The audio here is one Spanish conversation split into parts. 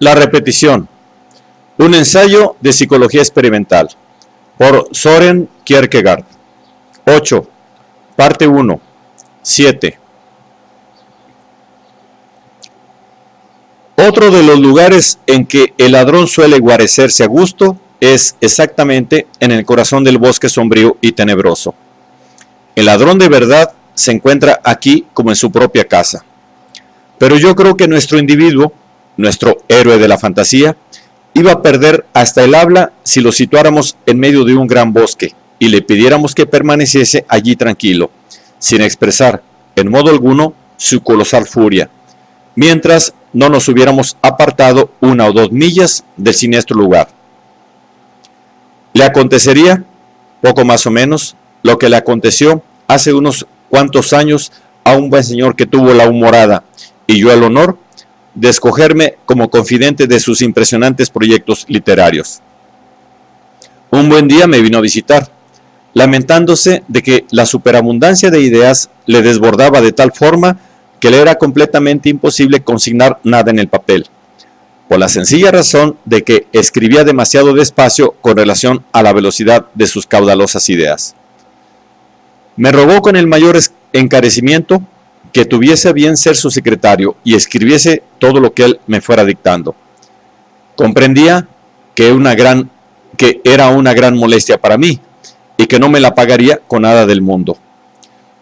La repetición. Un ensayo de psicología experimental. Por Søren Kierkegaard. 8. Parte 1. 7. Otro de los lugares en que el ladrón suele guarecerse a gusto es exactamente en el corazón del bosque sombrío y tenebroso. El ladrón de verdad se encuentra aquí como en su propia casa. Pero yo creo que nuestro individuo, nuestro héroe de la fantasía, iba a perder hasta el habla si lo situáramos en medio de un gran bosque y le pidiéramos que permaneciese allí tranquilo, sin expresar en modo alguno su colosal furia, mientras no nos hubiéramos apartado 1 o 2 millas del siniestro lugar. Le acontecería, poco más o menos, lo que le aconteció hace unos cuantos años a un buen señor que tuvo la humorada y yo el honor de escogerme como confidente de sus impresionantes proyectos literarios. Un buen día me vino a visitar, lamentándose de que la superabundancia de ideas le desbordaba de tal forma que le era completamente imposible consignar nada en el papel, por la sencilla razón de que escribía demasiado despacio con relación a la velocidad de sus caudalosas ideas. Me rogó con el mayor encarecimiento que tuviese a bien ser su secretario y escribiese todo lo que él me fuera dictando. Comprendía que era una gran molestia para mí y que no me la pagaría con nada del mundo.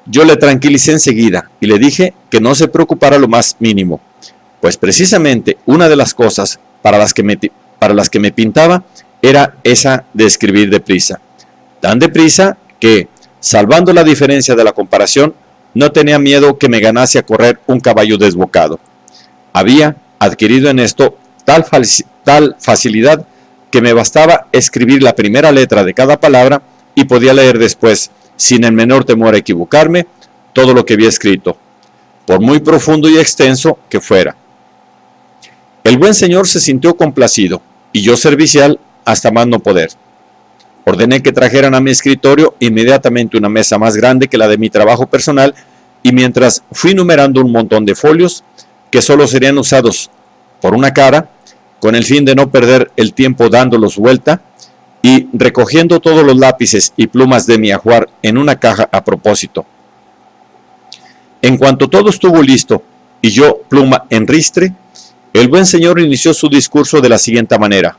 Yo le tranquilicé enseguida y le dije que no se preocupara lo más mínimo, pues precisamente una de las cosas para las que me pintaba era esa de escribir deprisa. Tan deprisa que, salvando la diferencia de la comparación, no tenía miedo que me ganase a correr un caballo desbocado. Había adquirido en esto tal facilidad que me bastaba escribir la primera letra de cada palabra y podía leer después, sin el menor temor a equivocarme, todo lo que había escrito, por muy profundo y extenso que fuera. El buen señor se sintió complacido y yo servicial hasta más no poder. Ordené que trajeran a mi escritorio inmediatamente una mesa más grande que la de mi trabajo personal y mientras fui numerando un montón de folios que solo serían usados por una cara, con el fin de no perder el tiempo dándolos vuelta y recogiendo todos los lápices y plumas de mi ajuar en una caja a propósito. En cuanto todo estuvo listo y yo pluma en ristre, el buen señor inició su discurso de la siguiente manera.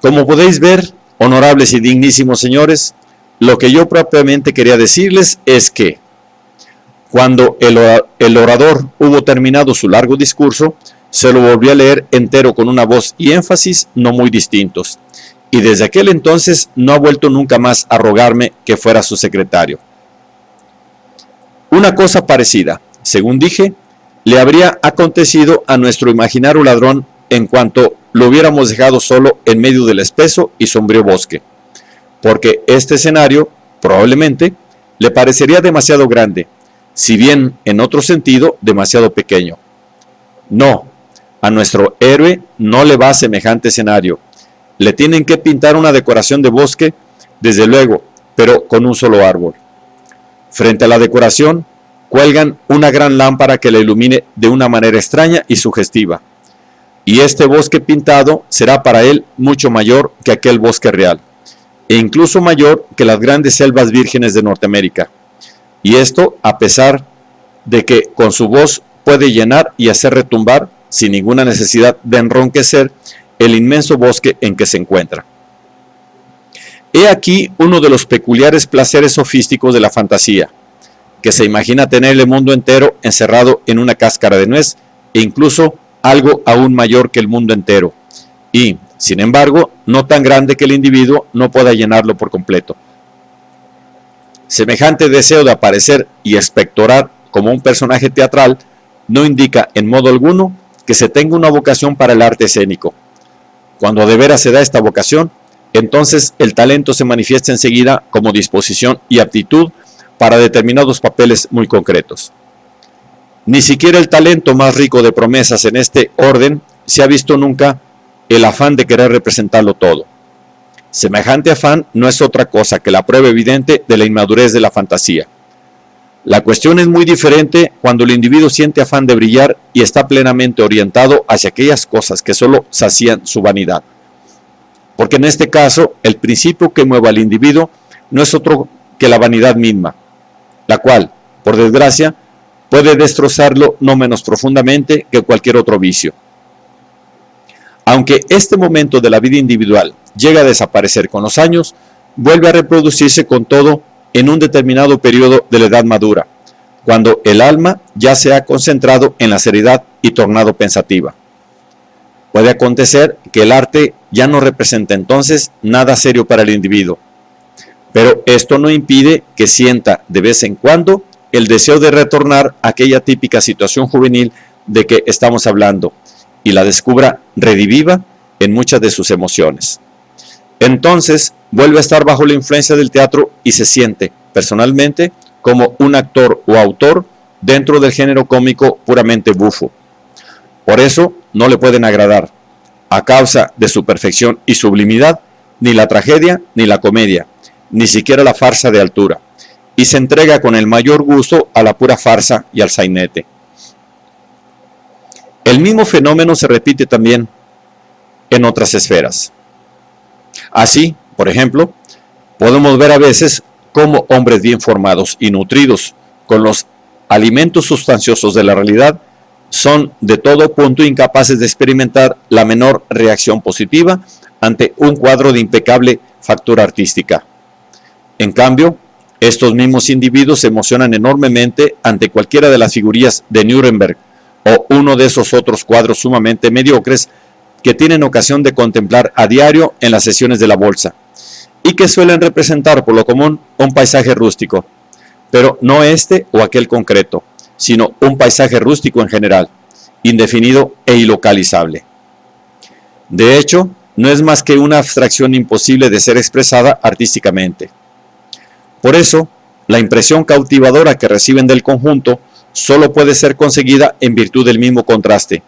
Como podéis ver, honorables y dignísimos señores, lo que yo propiamente quería decirles es que, cuando el orador hubo terminado su largo discurso, se lo volví a leer entero con una voz y énfasis no muy distintos, y desde aquel entonces no ha vuelto nunca más a rogarme que fuera su secretario. Una cosa parecida, según dije, le habría acontecido a nuestro imaginario ladrón en cuanto lo hubiéramos dejado solo en medio del espeso y sombrío bosque, porque este escenario, probablemente, le parecería demasiado grande, si bien en otro sentido demasiado pequeño. No, a nuestro héroe no le va semejante escenario. Le tienen que pintar una decoración de bosque, desde luego, pero con un solo árbol. Frente a la decoración, cuelgan una gran lámpara que la ilumine de una manera extraña y sugestiva. Y este bosque pintado será para él mucho mayor que aquel bosque real, e incluso mayor que las grandes selvas vírgenes de Norteamérica. Y esto a pesar de que con su voz puede llenar y hacer retumbar, sin ninguna necesidad de enronquecer, el inmenso bosque en que se encuentra. He aquí uno de los peculiares placeres sofísticos de la fantasía, que se imagina tener el mundo entero encerrado en una cáscara de nuez, e incluso algo aún mayor que el mundo entero, y, sin embargo, no tan grande que el individuo no pueda llenarlo por completo. Semejante deseo de aparecer y expectorar como un personaje teatral no indica en modo alguno que se tenga una vocación para el arte escénico. Cuando de veras se da esta vocación, entonces el talento se manifiesta enseguida como disposición y aptitud para determinados papeles muy concretos. Ni siquiera el talento más rico de promesas en este orden se ha visto nunca el afán de querer representarlo todo. Semejante afán no es otra cosa que la prueba evidente de la inmadurez de la fantasía. La cuestión es muy diferente cuando el individuo siente afán de brillar y está plenamente orientado hacia aquellas cosas que solo sacían su vanidad. Porque en este caso, el principio que mueve al individuo no es otro que la vanidad misma, la cual, por desgracia, puede destrozarlo no menos profundamente que cualquier otro vicio. Aunque este momento de la vida individual llega a desaparecer con los años, vuelve a reproducirse con todo en un determinado periodo de la edad madura, cuando el alma ya se ha concentrado en la seriedad y tornado pensativa. Puede acontecer que el arte ya no representa entonces nada serio para el individuo, pero esto no impide que sienta de vez en cuando el deseo de retornar a aquella típica situación juvenil de que estamos hablando y la descubra rediviva en muchas de sus emociones. Entonces vuelve a estar bajo la influencia del teatro y se siente, personalmente, como un actor o autor dentro del género cómico puramente bufo. Por eso no le pueden agradar, a causa de su perfección y sublimidad, ni la tragedia ni la comedia, ni siquiera la farsa de altura, y se entrega con el mayor gusto a la pura farsa y al sainete. El mismo fenómeno se repite también en otras esferas. Así, por ejemplo, podemos ver a veces cómo hombres bien formados y nutridos con los alimentos sustanciosos de la realidad son de todo punto incapaces de experimentar la menor reacción positiva ante un cuadro de impecable factura artística. En cambio, estos mismos individuos se emocionan enormemente ante cualquiera de las figurillas de Nuremberg o uno de esos otros cuadros sumamente mediocres que tienen ocasión de contemplar a diario en las sesiones de la bolsa y que suelen representar por lo común un paisaje rústico, pero no este o aquel concreto, sino un paisaje rústico en general, indefinido e ilocalizable. De hecho, no es más que una abstracción imposible de ser expresada artísticamente. Por eso, la impresión cautivadora que reciben del conjunto solo puede ser conseguida en virtud del mismo contraste,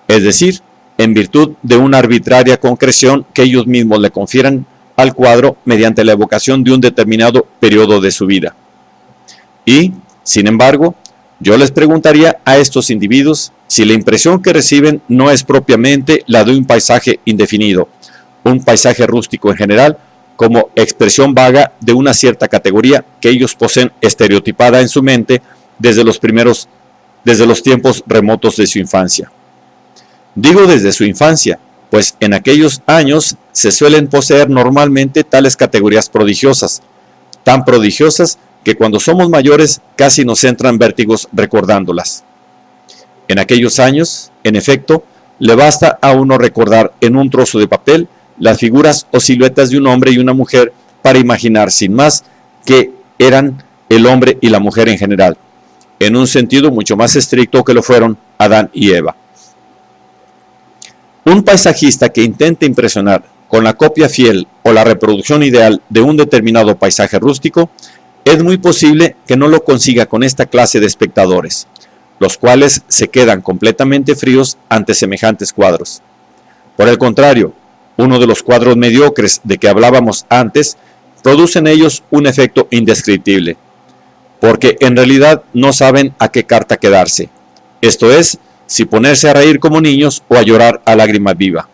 es decir, en virtud de una arbitraria concreción que ellos mismos le confieran al cuadro mediante la evocación de un determinado periodo de su vida. Y, sin embargo, yo les preguntaría a estos individuos si la impresión que reciben no es propiamente la de un paisaje indefinido, un paisaje rústico en general, como expresión vaga de una cierta categoría que ellos poseen estereotipada en su mente desde los tiempos remotos de su infancia. Digo desde su infancia, pues en aquellos años se suelen poseer normalmente tales categorías prodigiosas, tan prodigiosas que cuando somos mayores casi nos entran vértigos recordándolas. En aquellos años, en efecto, le basta a uno recordar en un trozo de papel las figuras o siluetas de un hombre y una mujer para imaginar sin más que eran el hombre y la mujer en general, en un sentido mucho más estricto que lo fueron Adán y Eva. Un paisajista que intente impresionar con la copia fiel o la reproducción ideal de un determinado paisaje rústico, es muy posible que no lo consiga con esta clase de espectadores, los cuales se quedan completamente fríos ante semejantes cuadros. Por el contrario, uno de los cuadros mediocres de que hablábamos antes produce en ellos un efecto indescriptible, porque en realidad no saben a qué carta quedarse, esto es, si ponerse a reír como niños o a llorar a lágrima viva.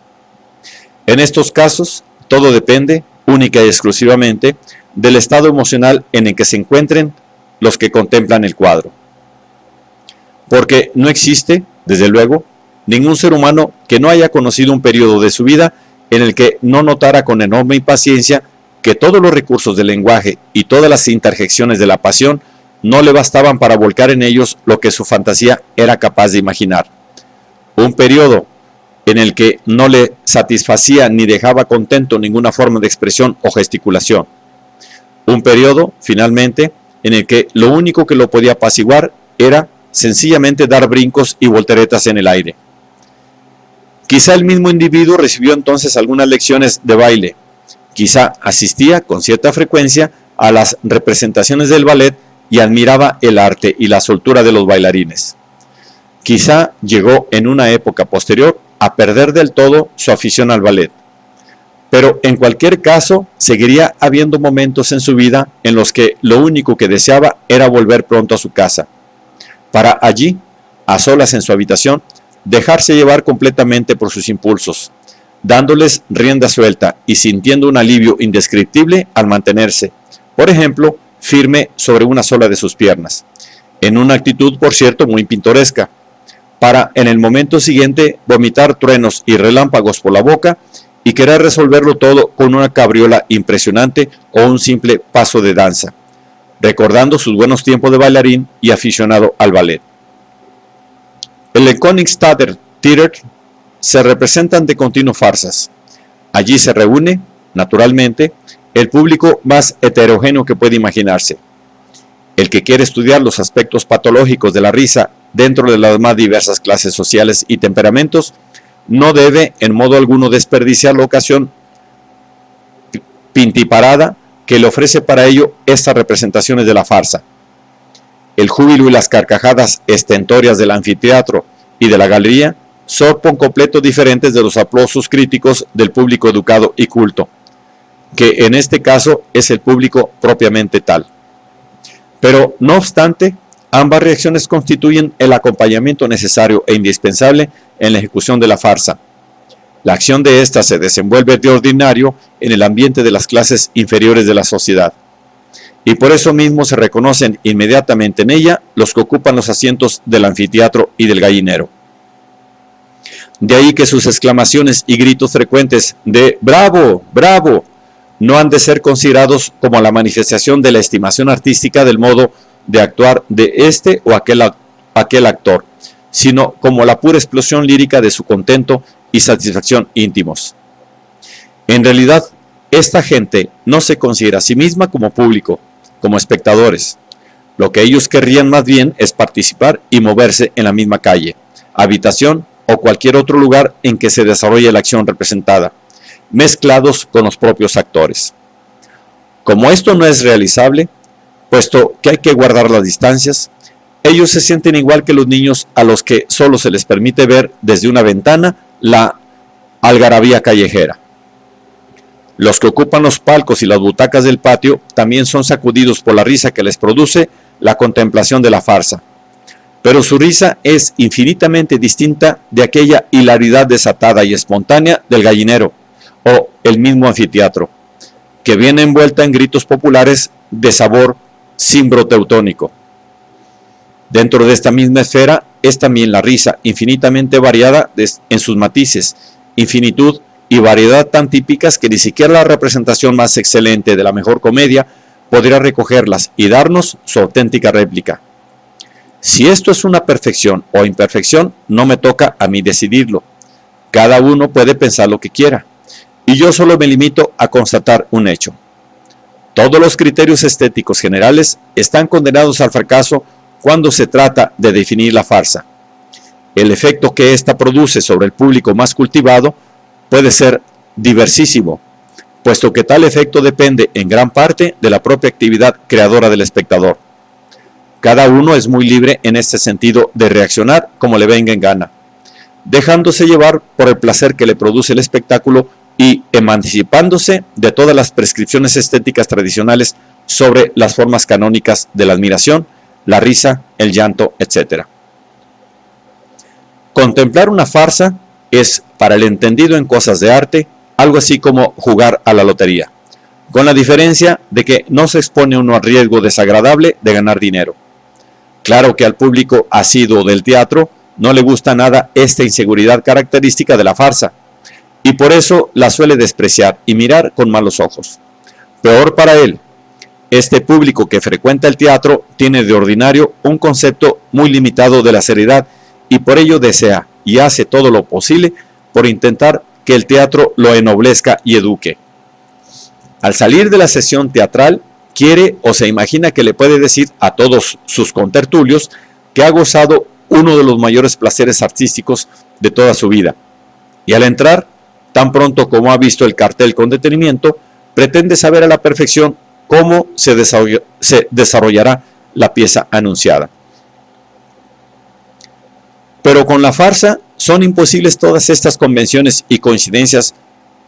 En estos casos, todo depende, única y exclusivamente, del estado emocional en el que se encuentren los que contemplan el cuadro. Porque no existe, desde luego, ningún ser humano que no haya conocido un periodo de su vida en el que no notara con enorme impaciencia que todos los recursos del lenguaje y todas las interjecciones de la pasión no le bastaban para volcar en ellos lo que su fantasía era capaz de imaginar. Un periodo en el que no le satisfacía ni dejaba contento ninguna forma de expresión o gesticulación. Un periodo, finalmente, en el que lo único que lo podía apaciguar era sencillamente dar brincos y volteretas en el aire. Quizá el mismo individuo recibió entonces algunas lecciones de baile, quizá asistía con cierta frecuencia a las representaciones del ballet y admiraba el arte y la soltura de los bailarines. Quizá llegó en una época posterior a perder del todo su afición al ballet. Pero en cualquier caso, seguiría habiendo momentos en su vida en los que lo único que deseaba era volver pronto a su casa, para allí, a solas en su habitación, dejarse llevar completamente por sus impulsos, dándoles rienda suelta y sintiendo un alivio indescriptible al mantenerse, por ejemplo, firme sobre una sola de sus piernas, en una actitud, por cierto, muy pintoresca, para en el momento siguiente vomitar truenos y relámpagos por la boca y querer resolverlo todo con una cabriola impresionante o un simple paso de danza, recordando sus buenos tiempos de bailarín y aficionado al ballet. En el Königstadter Theater se representan de continuo farsas. Allí se reúne, naturalmente, el público más heterogéneo que puede imaginarse. El que quiere estudiar los aspectos patológicos de la risa dentro de las más diversas clases sociales y temperamentos, no debe en modo alguno desperdiciar la ocasión pintiparada que le ofrece para ello estas representaciones de la farsa. El júbilo y las carcajadas estentorias del anfiteatro y de la galería son por completo diferentes de los aplausos críticos del público educado y culto, que en este caso es el público propiamente tal. Pero, no obstante, ambas reacciones constituyen el acompañamiento necesario e indispensable en la ejecución de la farsa. La acción de ésta se desenvuelve de ordinario en el ambiente de las clases inferiores de la sociedad, y por eso mismo se reconocen inmediatamente en ella los que ocupan los asientos del anfiteatro y del gallinero. De ahí que sus exclamaciones y gritos frecuentes de ¡bravo! ¡Bravo! No han de ser considerados como la manifestación de la estimación artística del modo de actuar de este o aquel actor, sino como la pura explosión lírica de su contento y satisfacción íntimos. En realidad, esta gente no se considera a sí misma como público, como espectadores. Lo que ellos querrían más bien es participar y moverse en la misma calle, habitación o cualquier otro lugar en que se desarrolle la acción representada, mezclados con los propios actores. Como esto no es realizable, puesto que hay que guardar las distancias, ellos se sienten igual que los niños a los que solo se les permite ver desde una ventana la algarabía callejera. Los que ocupan los palcos y las butacas del patio también son sacudidos por la risa que les produce la contemplación de la farsa, pero su risa es infinitamente distinta de aquella hilaridad desatada y espontánea del gallinero o el mismo anfiteatro, que viene envuelta en gritos populares de sabor cimbro-teutónico. Dentro de esta misma esfera es también la risa infinitamente variada en sus matices, infinitud y variedad tan típicas que ni siquiera la representación más excelente de la mejor comedia podría recogerlas y darnos su auténtica réplica. Si esto es una perfección o imperfección, no me toca a mí decidirlo. Cada uno puede pensar lo que quiera, y yo solo me limito a constatar un hecho. Todos los criterios estéticos generales están condenados al fracaso cuando se trata de definir la farsa. El efecto que ésta produce sobre el público más cultivado puede ser diversísimo, puesto que tal efecto depende en gran parte de la propia actividad creadora del espectador. Cada uno es muy libre en este sentido de reaccionar como le venga en gana, dejándose llevar por el placer que le produce el espectáculo y emancipándose de todas las prescripciones estéticas tradicionales sobre las formas canónicas de la admiración, la risa, el llanto, etc. Contemplar una farsa es, para el entendido en cosas de arte, algo así como jugar a la lotería, con la diferencia de que no se expone uno al riesgo desagradable de ganar dinero. Claro que al público asiduo del teatro no le gusta nada esta inseguridad característica de la farsa, y por eso la suele despreciar y mirar con malos ojos. Peor para él, este público que frecuenta el teatro tiene de ordinario un concepto muy limitado de la seriedad y por ello desea y hace todo lo posible por intentar que el teatro lo ennoblezca y eduque. Al salir de la sesión teatral, quiere o se imagina que le puede decir a todos sus contertulios que ha gozado uno de los mayores placeres artísticos de toda su vida. Y al entrar, tan pronto como ha visto el cartel con detenimiento, pretende saber a la perfección cómo se desarrollará la pieza anunciada. Pero con la farsa son imposibles todas estas convenciones y coincidencias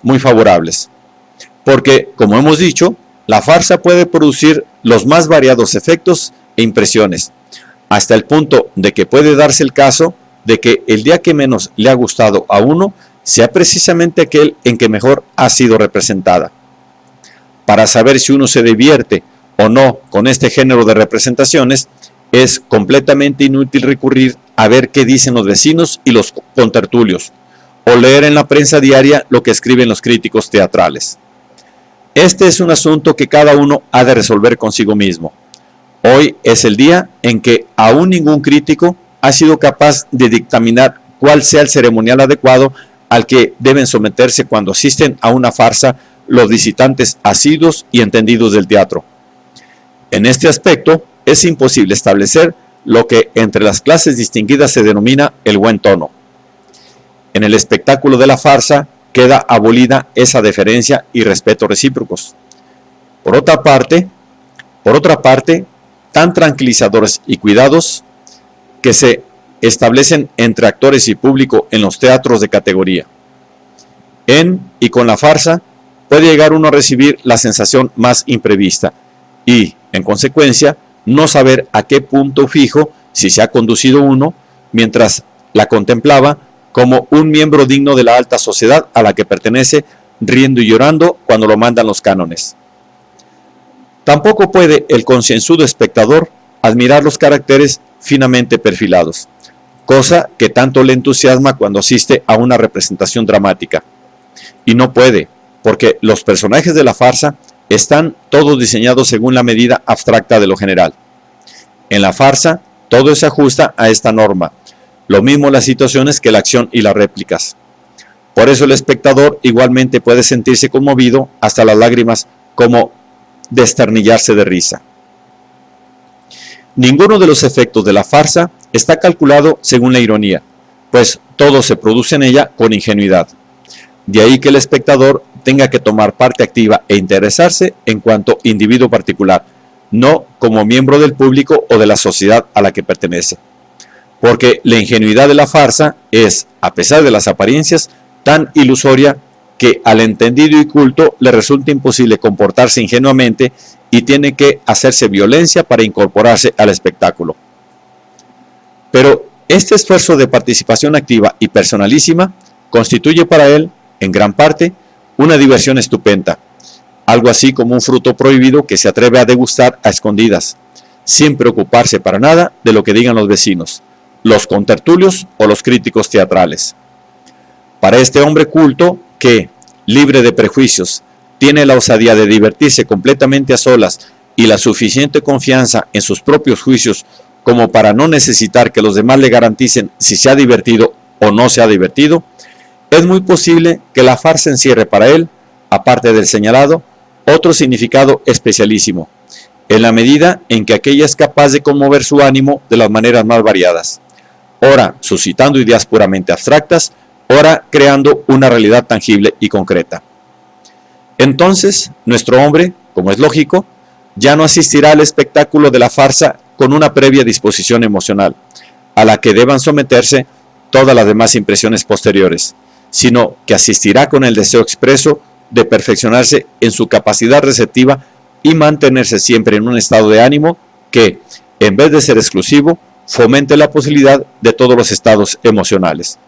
muy favorables. porque, como hemos dicho, la farsa puede producir los más variados efectos e impresiones, hasta el punto de que puede darse el caso de que el día que menos le ha gustado a uno sea precisamente aquel en que mejor ha sido representada. Para saber si uno se divierte o no con este género de representaciones, es completamente inútil recurrir a ver qué dicen los vecinos y los contertulios, o leer en la prensa diaria lo que escriben los críticos teatrales. Este es un asunto que cada uno ha de resolver consigo mismo. Hoy es el día en que aún ningún crítico ha sido capaz de dictaminar cuál sea el ceremonial adecuado al que deben someterse cuando asisten a una farsa los visitantes asiduos y entendidos del teatro. En este aspecto, es imposible establecer lo que entre las clases distinguidas se denomina el buen tono. En el espectáculo de la farsa queda abolida esa deferencia y respeto recíprocos. Por otra parte, tan tranquilizadores y cuidados que se establecen entre actores y público en los teatros de categoría. En y con la farsa puede llegar uno a recibir la sensación más imprevista y, en consecuencia, no saber a qué punto fijo si se ha conducido uno mientras la contemplaba como un miembro digno de la alta sociedad a la que pertenece, riendo y llorando cuando lo mandan los cánones. Tampoco puede el concienzudo espectador admirar los caracteres finamente perfilados, cosa que tanto le entusiasma cuando asiste a una representación dramática. Y no puede, porque los personajes de la farsa están todos diseñados según la medida abstracta de lo general. En la farsa, todo se ajusta a esta norma, lo mismo las situaciones que la acción y las réplicas. Por eso el espectador igualmente puede sentirse conmovido hasta las lágrimas, como desternillarse de risa. Ninguno de los efectos de la farsa está calculado según la ironía, pues todo se produce en ella con ingenuidad. De ahí que el espectador tenga que tomar parte activa e interesarse en cuanto individuo particular, no como miembro del público o de la sociedad a la que pertenece. Porque la ingenuidad de la farsa es, a pesar de las apariencias, tan ilusoria que al entendido y culto le resulta imposible comportarse ingenuamente y tiene que hacerse violencia para incorporarse al espectáculo. Pero este esfuerzo de participación activa y personalísima constituye para él, en gran parte, una diversión estupenda, algo así como un fruto prohibido que se atreve a degustar a escondidas, sin preocuparse para nada de lo que digan los vecinos, los contertulios o los críticos teatrales. Para este hombre culto que, libre de prejuicios, tiene la osadía de divertirse completamente a solas y la suficiente confianza en sus propios juicios como para no necesitar que los demás le garanticen si se ha divertido o no se ha divertido, es muy posible que la farsa encierre para él, aparte del señalado, otro significado especialísimo, en la medida en que aquella es capaz de conmover su ánimo de las maneras más variadas, ora suscitando ideas puramente abstractas, ora creando una realidad tangible y concreta. Entonces, nuestro hombre, como es lógico, ya no asistirá al espectáculo de la farsa con una previa disposición emocional, a la que deban someterse todas las demás impresiones posteriores, sino que asistirá con el deseo expreso de perfeccionarse en su capacidad receptiva y mantenerse siempre en un estado de ánimo que, en vez de ser exclusivo, fomente la posibilidad de todos los estados emocionales.